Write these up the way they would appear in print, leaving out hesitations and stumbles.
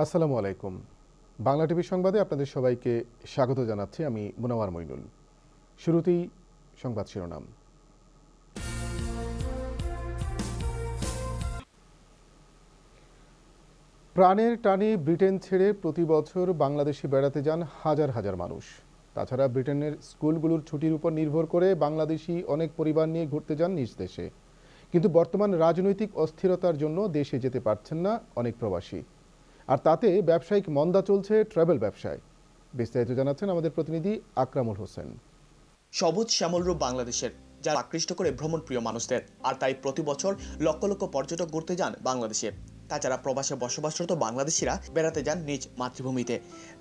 আসসালামু আলাইকুম। বাংলা টিভি সংবাদে আপনাদের সবাইকে স্বাগত জানাচ্ছি। আমি মুনাওয়ার মইনুল। শুরুতেই সংবাদ শিরোনাম। প্রাণের টানে ব্রিটেন ছেড়ে প্রতি বছর বাংলাদেশে বেড়াতে যান হাজার হাজার মানুষ। তাছাড়া ব্রিটেনের স্কুলগুলোর ছুটির উপর নির্ভর করে বাংলাদেশি অনেক পরিবার নিয়ে ঘুরতে যান নিজ দেশে। কিন্তু বর্তমান রাজনৈতিক অস্থিরতার জন্য দেশে যেতে পারছেন না অনেক প্রবাসী। আর তাতে ব্যবসায়িক মন্দা চলছে ট্রাভেল ব্যবসায়। বিস্তারিত জানাচ্ছেন আমাদের প্রতিনিধি আকরামুল হোসেন। সবুজ শ্যামলরূপ বাংলাদেশের যা আকৃষ্ট করে ভ্রমণ প্রিয় মানুষদের, আর তাই প্রতি বছর লক্ষ লক্ষ পর্যটক ঘুরতে যান বাংলাদেশে। তাছাড়া প্রবাসে বসবাসরত বাংলাদেশিরা বেড়াতে যান নিজ মাতৃভূমিতে।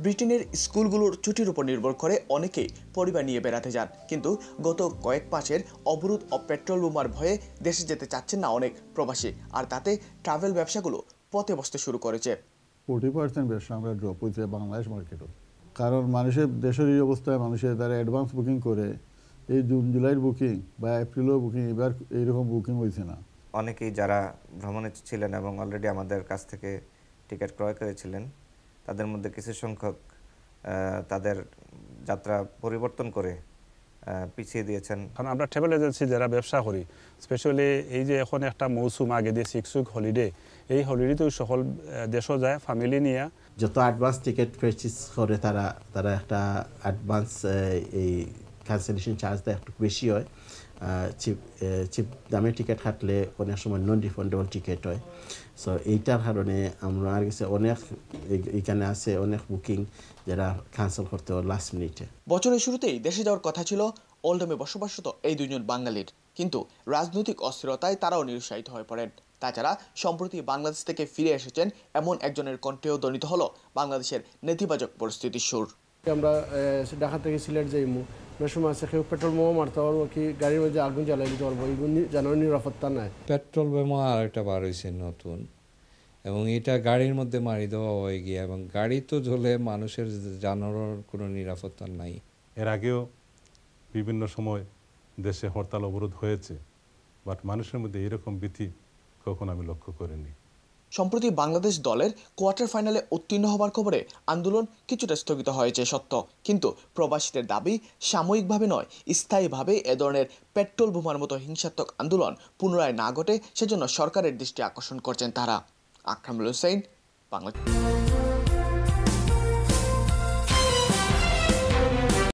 ব্রিটেনের স্কুলগুলোর ছুটির উপর নির্ভর করে অনেকেই পরিবার নিয়ে বেড়াতে যান, কিন্তু গত কয়েক মাসের অবরোধ ও পেট্রোল বোমার ভয়ে দেশে যেতে চাচ্ছেন না অনেক প্রবাসী, আর তাতে ট্রাভেল ব্যবসাগুলো পথে বসতে শুরু করেছে। 40% ব্যবসা আমরা ড্রপ হয়েছে বাংলাদেশ মার্কেটও, কারণ মানুষের দেশের এই অবস্থায় মানুষের তারা অ্যাডভান্স বুকিং করে এই জুন জুলাইয়ের বুকিং বা এপ্রিলের বুকিং এবার এইরকম বুকিং হয়েছে না। অনেকেই যারা ভ্রমণে ছিলেন এবং অলরেডি আমাদের কাছ থেকে টিকিট ক্রয় করেছিলেন, তাদের মধ্যে কিছু সংখ্যক তাদের যাত্রা পরিবর্তন করে পিছিয়ে দিয়েছেন। কারণ আমরা ট্রাভেল এজেন্সি যারা ব্যবসা করি, স্পেশালি এই যে এখন একটা মৌসুম আগে দিয়ে 6 উইক হলিডে, এই হলিডেতেও সকল দেশও যায় ফ্যামিলি নিয়ে। যত অ্যাডভান্স টিকিট পারচেজ করে তারা একটা অ্যাডভান্স এই ক্যান্সেলেশন চার্জটা একটু বেশি হয়। চিপ দামের টিকিট কাটলে অনেক সময় নন রিফান্ডেবল টিকিট হয়। সো এইটার কারণে আমরা আর কাছে অনেক এখানে আছে অনেক বুকিং যারা ক্যান্সেল করতে হয় লাস্ট মিনিটে। বছরের শুরুতেই দেশে যাওয়ার কথা ছিল ওল্ডহামে বসবাসরত এই দুইজন বাঙালির, কিন্তু রাজনৈতিক অস্থিরতায় তারাও নিরুৎসাহিত হয়ে পড়েন। তাছাড়া সম্প্রতি বাংলাদেশ থেকে ফিরে এসেছেন এমন একজনের কণ্ঠেও ধ্বনিত হলো বাংলাদেশের নেতিবাচক পরিস্থিতির সুর। আমরা ঢাকা থেকে সিলেট যাইমু, অনেক সময় আছে কেউ পেট্রোল বোমা মারতে পারবো, কি গাড়ির মধ্যে আগুন জ্বালাই দিতে পারবো, এগুলো জানার নিরাপত্তা নাই। পেট্রোল বোমা আর একটা বার হয়েছে নতুন, এবং এটা গাড়ির মধ্যে মারি দেওয়া হয়ে গিয়ে, এবং গাড়ি তো জ্বলে মানুষের জানানোর কোনো নিরাপত্তা নাই। এর আগেও বিভিন্ন সময় দেশে হরতাল অবরোধ হয়েছে, বাট মানুষের মধ্যে এরকম ভীতি কখনো আমি লক্ষ্য করিনি। সম্প্রতি বাংলাদেশ দলের কোয়ার্টার ফাইনালে উত্তীর্ণ হবার খবরে আন্দোলন কিছুটা স্থগিত হয়েছে সত্য, কিন্তু প্রবাসীদের দাবি সাময়িকভাবে নয়, স্থায়ীভাবে এ ধরনের পেট্রোল বোমার মতো হিংসাত্মক আন্দোলন পুনরায় না ঘটে, সেজন্য সরকারের দৃষ্টি আকর্ষণ করছেন তারা। আকরামুল হোসেন, বাংলা।